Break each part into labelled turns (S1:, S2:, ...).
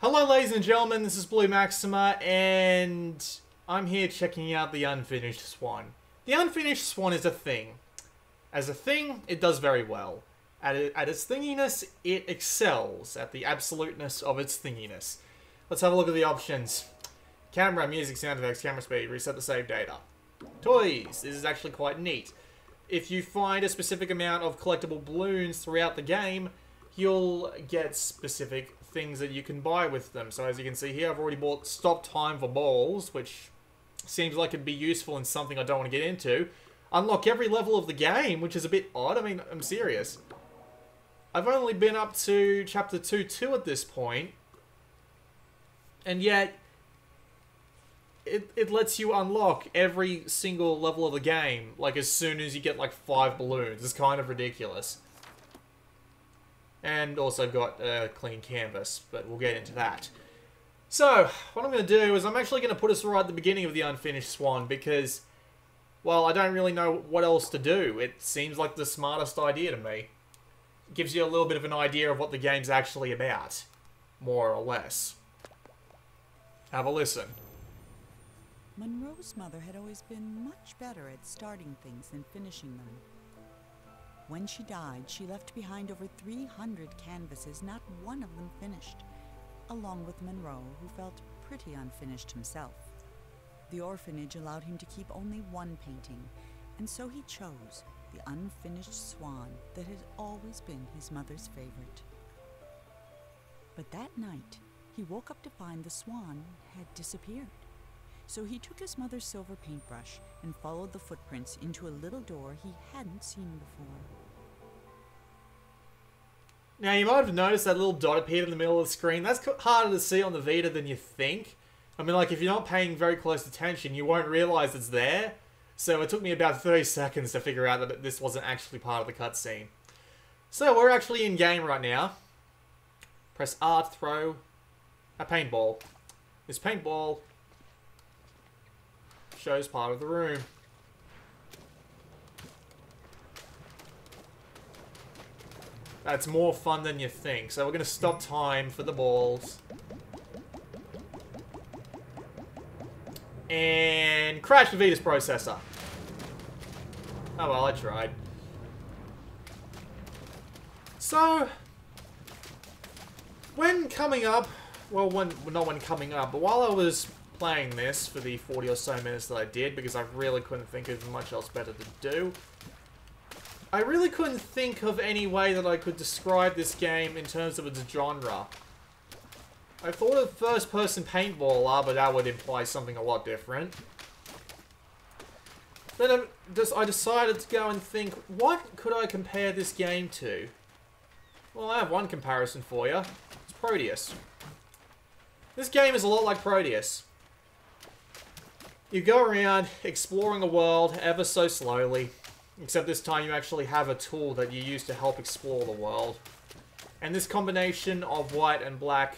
S1: Hello ladies and gentlemen, this is Blue Maxima, and I'm here checking out the Unfinished Swan. The Unfinished Swan is a thing. As a thing, it does very well. At its thinginess, it excels at the absoluteness of its thinginess. Let's have a look at the options. Camera, music, sound effects, camera speed, reset the save data. Toys, this is actually quite neat. If you find a specific amount of collectible balloons throughout the game, you'll get specific things that you can buy with them. So as you can see here, I've already bought stop time for balls, which seems like it'd be useful in something I don't want to get into. Unlock every level of the game, which is a bit odd. I mean, I'm serious. I've only been up to chapter 2 at this point, and yet it lets you unlock every single level of the game, like as soon as you get like 5 balloons. It's kind of ridiculous. And also got a clean canvas, but we'll get into that. So, what I'm going to do is I'm actually going to put us right at the beginning of the Unfinished Swan, because, well, I don't really know what else to do. It seems like the smartest idea to me. It gives you a little bit of an idea of what the game's actually about, more or less. Have a listen.
S2: Monroe's mother had always been much better at starting things than finishing them. When she died, she left behind over 300 canvases, not one of them finished, along with Monroe, who felt pretty unfinished himself. The orphanage allowed him to keep only one painting, and so he chose the unfinished swan that had always been his mother's favorite. But that night, he woke up to find the swan had disappeared. So he took his mother's silver paintbrush and followed the footprints into a little door he hadn't seen before.
S1: Now, you might have noticed that little dot appeared in the middle of the screen. That's harder to see on the Vita than you think. I mean, like, if you're not paying very close attention, you won't realize it's there. So it took me about 30 seconds to figure out that this wasn't actually part of the cutscene. So, we're actually in-game right now. Press R to throw a paintball. This paintball shows part of the room. That's more fun than you think. So we're going to stop time for the balls. And crash the Vita's processor. Oh well, I tried. So, when coming up, well, not when coming up, but while I was playing this for the 40 or so minutes that I did, because I really couldn't think of much else better to do, I really couldn't think of any way that I could describe this game in terms of its genre. I thought of first-person paintballer, but that would imply something a lot different. Then I decided to go and think, what could I compare this game to? Well, I have one comparison for you. It's Proteus. This game is a lot like Proteus. You go around exploring a world ever so slowly. Except this time you actually have a tool that you use to help explore the world. And this combination of white and black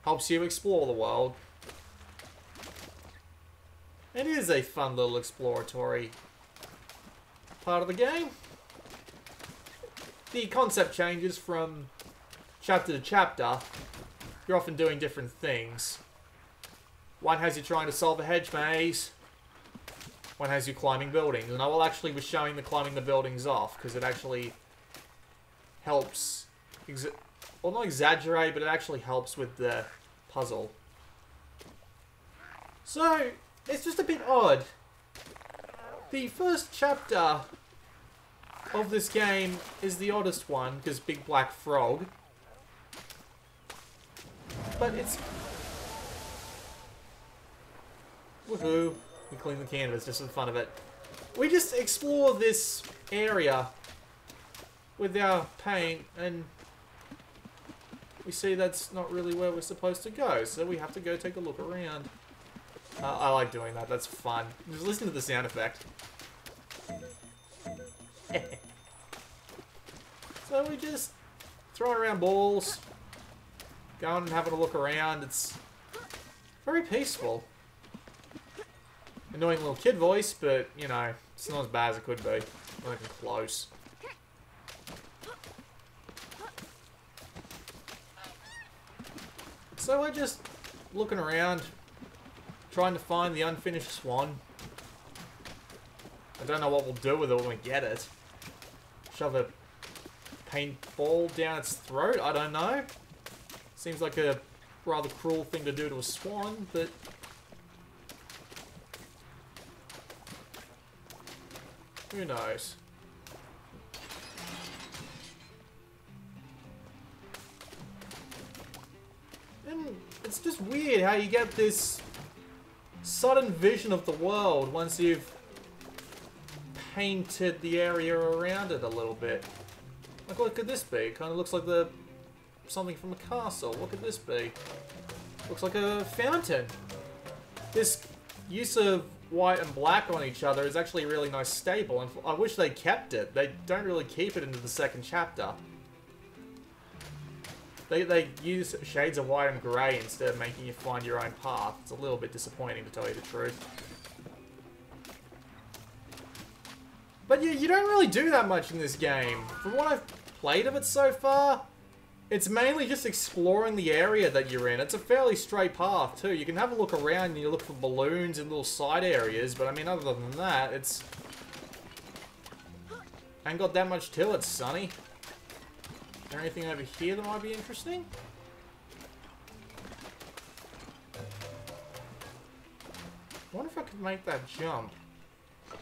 S1: helps you explore the world. It is a fun little exploratory part of the game. The concept changes from chapter to chapter. You're often doing different things. One has you trying to solve a hedge maze. One has you climbing buildings, and I will actually be showing the climbing the buildings off, because it actually helps, well, not exaggerate, but it actually helps with the puzzle. So, it's just a bit odd. The first chapter of this game is the oddest one, because Big Black Frog. But it's... woohoo. We clean the canvas just for the fun of it. We just explore this area with our paint, and we see that's not really where we're supposed to go, so we have to go take a look around. I like doing that, that's fun. Just listen to the sound effect. So we just throwing around balls, going and having a look around. It's very peaceful. Annoying little kid voice, but, you know, it's not as bad as it could be. Not even close. So we're just looking around, trying to find the unfinished Swan. I don't know what we'll do with it when we get it. Shove a paintball down its throat? I don't know. Seems like a rather cruel thing to do to a swan, but... who knows? And it's just weird how you get this sudden vision of the world once you've painted the area around it a little bit. Like, what could this be? It kind of looks like something from a castle. What could this be? Looks like a fountain. This use of white and black on each other is actually a really nice staple, and I wish they kept it. They don't really keep it into the second chapter. They use shades of white and grey instead of making you find your own path. It's a little bit disappointing, to tell you the truth. But yeah, you don't really do that much in this game. From what I've played of it so far, it's mainly just exploring the area that you're in. It's a fairly straight path, too. You can have a look around and you look for balloons in little side areas, but I mean, other than that, it's... ain't got that much to it, sonny. Is there anything over here that might be interesting? I wonder if I could make that jump. I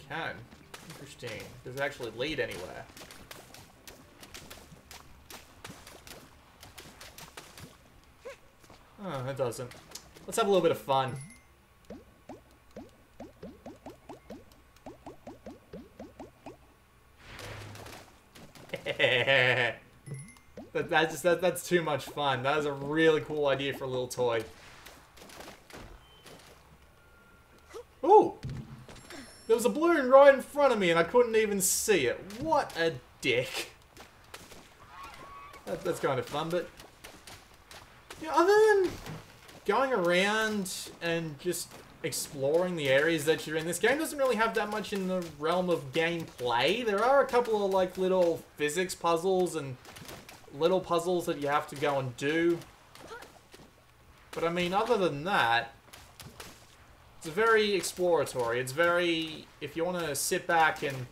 S1: can. Interesting. Does it actually lead anywhere? Oh, it doesn't. Let's have a little bit of fun. That's too much fun. That is a really cool idea for a little toy. Ooh! There was a balloon right in front of me and I couldn't even see it. What a dick. That's kind of fun, but... yeah, other than going around and just exploring the areas that you're in, this game doesn't really have that much in the realm of gameplay. There are a couple of like little physics puzzles and little puzzles that you have to go and do. But I mean, other than that, it's very exploratory. It's very, if you want to sit back and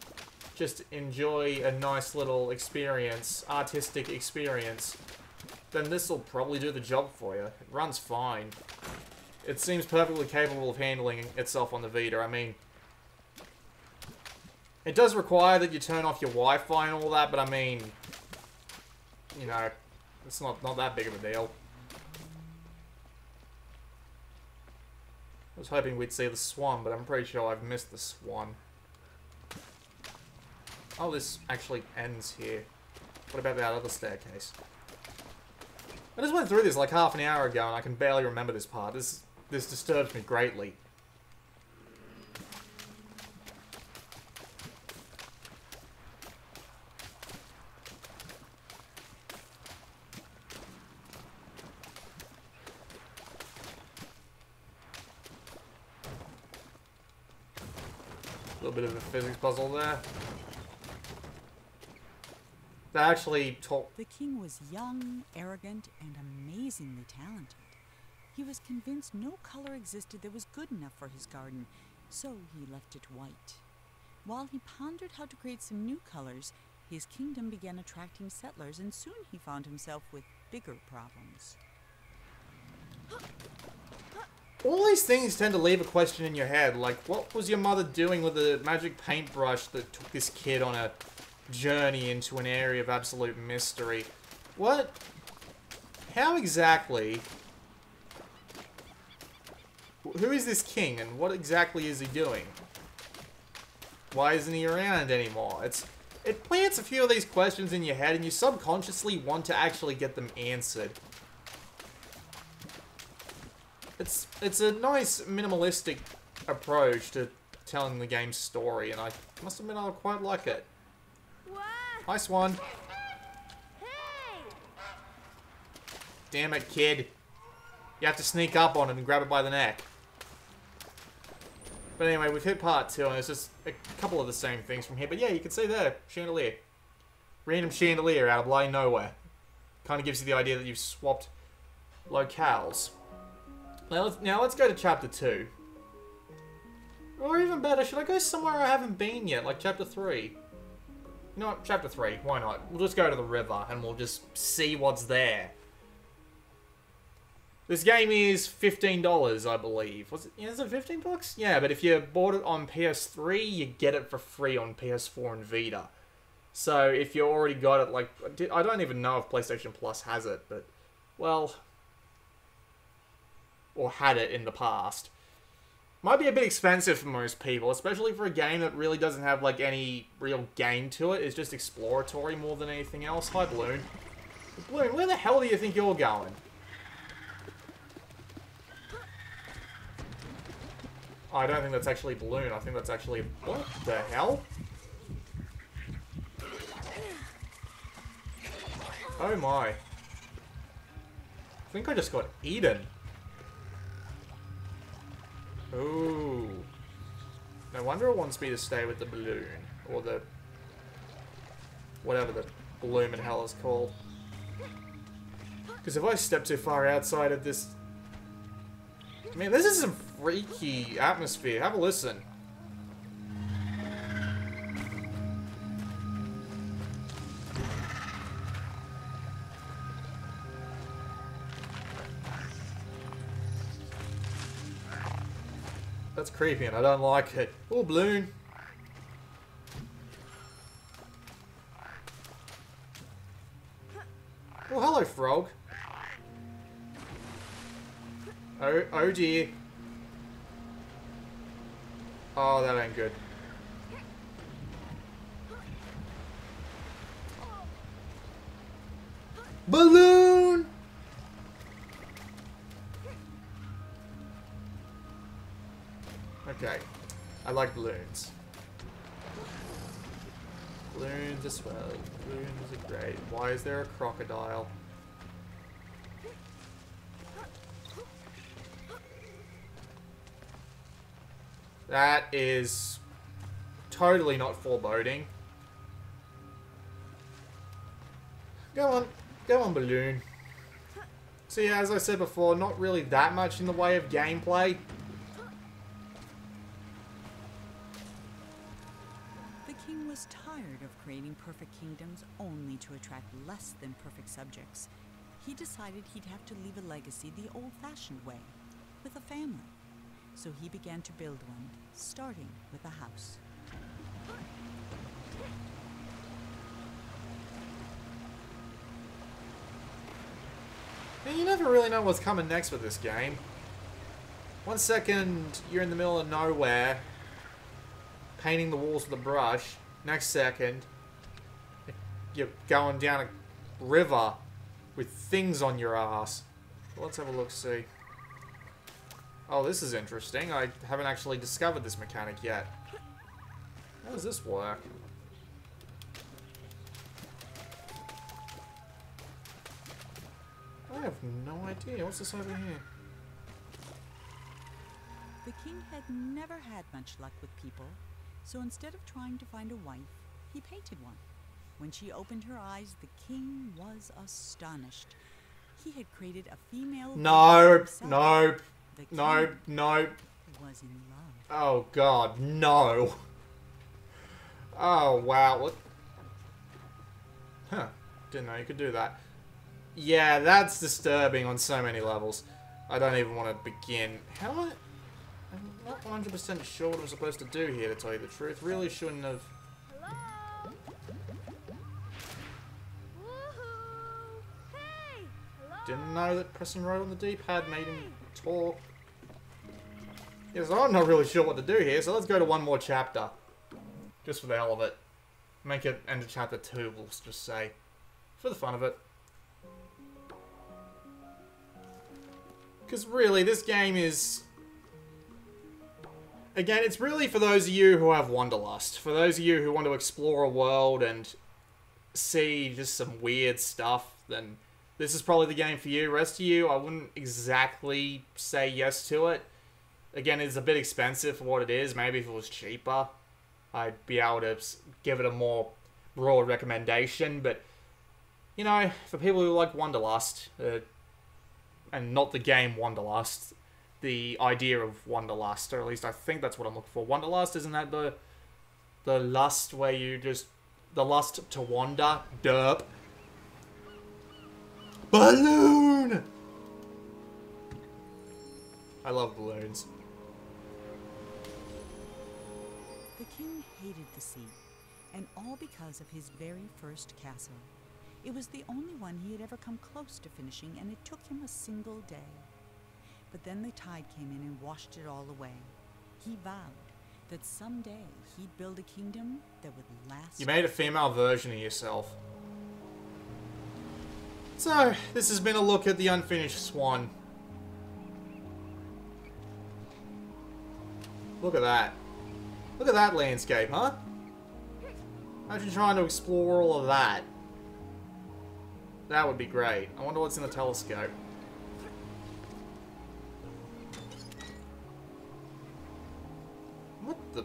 S1: just enjoy a nice little experience, artistic experience, then this will probably do the job for you. It runs fine. It seems perfectly capable of handling itself on the Vita. I mean, it does require that you turn off your Wi-Fi and all that, but I mean, you know, it's not that big of a deal. I was hoping we'd see the Swan, but I'm pretty sure I've missed the Swan. Oh, this actually ends here. What about that other staircase? I just went through this like half an hour ago and I can barely remember this part. This disturbs me greatly. A little bit of a physics puzzle there. They actually talk.
S2: The king was young, arrogant, and amazingly talented. He was convinced no color existed that was good enough for his garden, so he left it white. While he pondered how to create some new colors, his kingdom began attracting settlers, and soon he found himself with bigger problems.
S1: All these things tend to leave a question in your head, like, what was your mother doing with a magic paintbrush that took this kid on a journey into an area of absolute mystery? What? How exactly? Who is this king, and what exactly is he doing? Why isn't he around anymore? It plants a few of these questions in your head, and you subconsciously want to actually get them answered. It's a nice minimalistic approach to telling the game's story, and I must admit I quite like it.
S3: What?
S1: Hi, Swan.
S3: Hey!
S1: Damn it, kid. You have to sneak up on it and grab it by the neck. But anyway, we've hit part 2, and it's just a couple of the same things from here. But yeah, you can see there, chandelier. Random chandelier out of bloody nowhere. Kind of gives you the idea that you've swapped locales. Now let's go to chapter 2. Or even better, should I go somewhere I haven't been yet, like chapter 3? You know what, chapter 3, why not? We'll just go to the river and we'll just see what's there. This game is $15, I believe. Is it 15 bucks? Yeah, but if you bought it on PS3, you get it for free on PS4 and Vita. So if you already got it, like, I don't even know if PlayStation Plus has it, but, well, or had it in the past. Might be a bit expensive for most people, especially for a game that really doesn't have, like, any real game to it. It's just exploratory more than anything else. Hi, Balloon. Balloon, where the hell do you think you're going? Oh, I don't think that's actually Balloon. I think that's actually... What the hell? Oh my. I think I just got eaten. Ooh. No wonder it wants me to stay with the balloon. Or the... whatever the balloon in hell is called. Because if I step too far outside of this... Man, this is some freaky atmosphere. Have a listen. That's creepy and I don't like it. Oh, balloon. Oh, hello, frog. Oh dear. Oh, that ain't good. Balloon! Okay. I like balloons. Balloons as well. Balloons are great. Why is there a crocodile? That is totally not foreboding. Go on, balloon. So yeah, as I said before, not really that much in the way of gameplay.
S2: The king was tired of creating perfect kingdoms only to attract less than perfect subjects. He decided he'd have to leave a legacy the old-fashioned way, with a family. So he began to build one, starting with a house.
S1: And you never really know what's coming next with this game. One second, you're in the middle of nowhere, painting the walls with a brush. Next second, you're going down a river with things on your ass. Let's have a look-see. Oh, this is interesting. I haven't actually discovered this mechanic yet. How does this work? I have no idea. What's this over here?
S2: The king had never had much luck with people, so instead of trying to find a wife, he painted one. When she opened her eyes, the king was astonished. He had created a female...
S1: Nope.
S2: The
S1: Nope.
S2: king
S1: Nope.
S2: was in love.
S1: Oh, God. No. Oh, wow. What? Huh. Didn't know you could do that. Yeah, that's disturbing on so many levels. I don't even want to begin. How am I... I'm not 100% sure what I'm supposed to do here, to tell you the truth. Really shouldn't have...
S3: Hello? Woohoo! Hey! Hello?
S1: Didn't know that pressing right on the D-pad made him talk. Yes, I'm not really sure what to do here, so let's go to one more chapter. Just for the hell of it. Make it end of chapter 2, we'll just say. For the fun of it. Because really, this game is... Again, it's really for those of you who have wanderlust. For those of you who want to explore a world and see just some weird stuff, then this is probably the game for you. Rest of you, I wouldn't exactly say yes to it. Again, it's a bit expensive for what it is. Maybe if it was cheaper, I'd be able to give it a more broad recommendation. But, you know, for people who like wanderlust, and and not the game Wanderlust. The idea of Wanderlust, or at least I think that's what I'm looking for. Wanderlust, isn't that the lust where you just... The lust to wander? Derp. Balloon! I love balloons.
S2: The king hated the sea, and all because of his very first castle. It was the only one he had ever come close to finishing, and it took him a single day. But then the tide came in and washed it all away. He vowed that someday he'd build a kingdom that would last.
S1: You made a female version of yourself. So, this has been a look at the unfinished Swan. Look at that. Look at that landscape, huh? Imagine trying to explore all of that. That would be great. I wonder what's in the telescope. What the...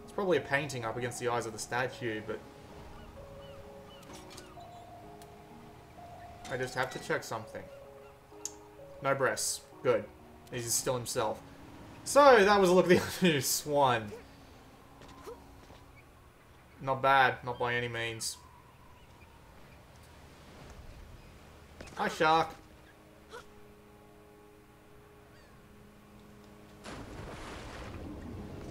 S1: It's probably a painting up against the eyes of the statue, but... I just have to check something. No breasts. Good. He's still himself. So, that was a look at the unfinished Swan. Not bad. Not by any means. Hi, shark.